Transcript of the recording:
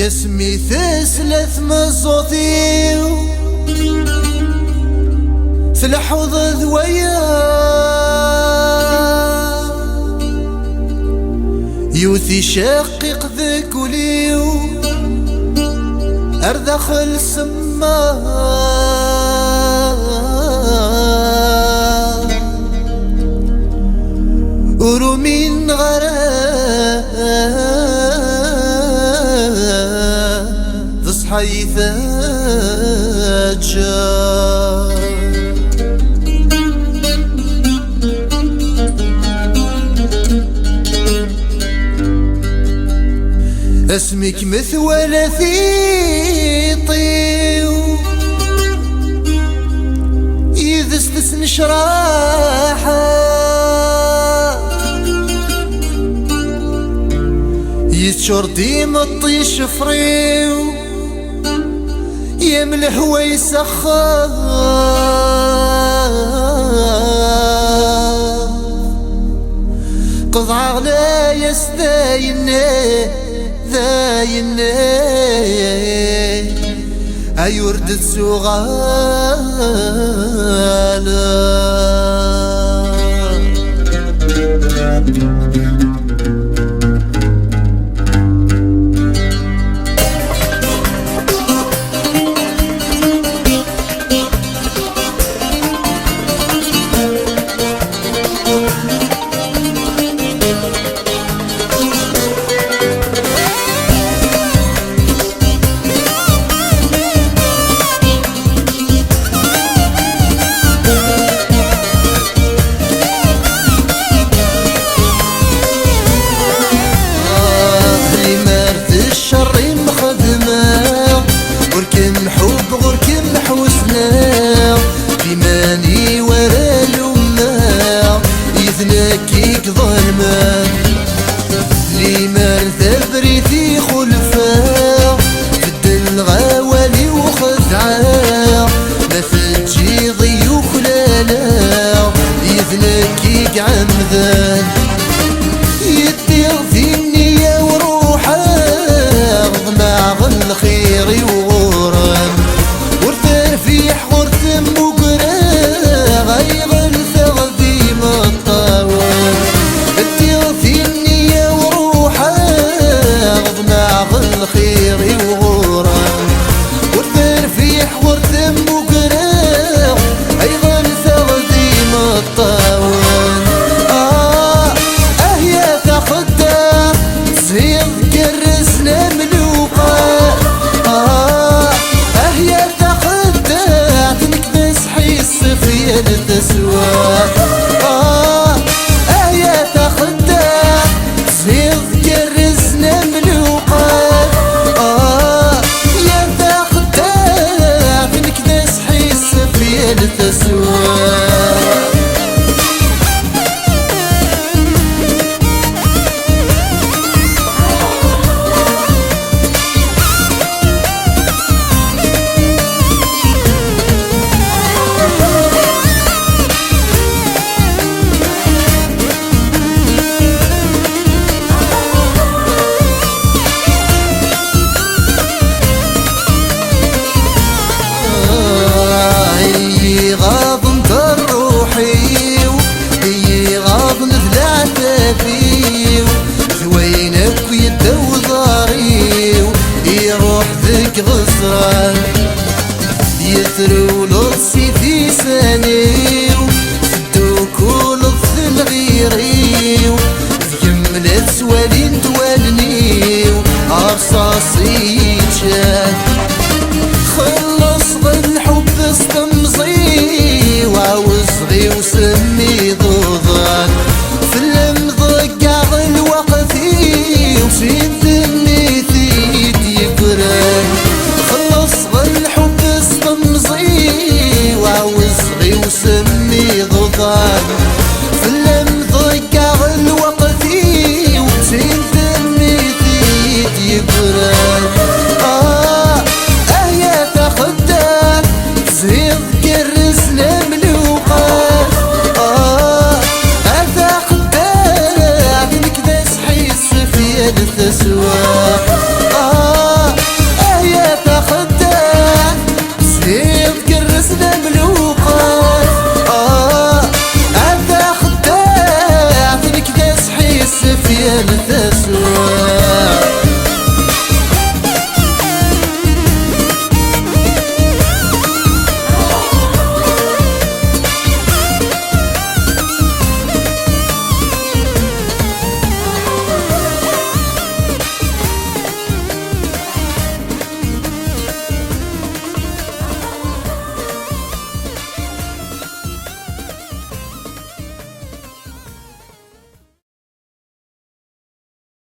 اسمي ثلاث مزوطي في الحوض ذويا يوثي شقيق ذكوليو أردخل سما ورومين غراب تصحي ثاجر اسمك مثول في طيو يذستس نشراحة يتشرطي مطي شفريو يمل هو يسخر قضع غلا يستايني ذايني أيورد الزغالة بماني ورا الأمة يثنكيك ظلمة لمن ثبري في خلفة فد الغوالي وخدعة ما فتجي ضيوف لالا يثنكيك عمذان يدير في النية وروحه ضمع الخير وغرام ورثر في حورث الخير وغرام ورثر في حورث مقرام أيضا ثغديم الطاوان يا تخدام صهيغ كرسنا ملوقا يا تخدام تنكبس حيس في التسواق يا تخدام صهيغ كرسنا ملوقا التسواق زوينك ويدو ضاريو يروح ذك غصران يثرو لصي في سانيو سدو كل الثل غيريو يملت سوالين توالنيو عرصاصي يتشاد خلص بالحب استمزي وعوزغي وسمي ضوضان في المضيق الوقت وسين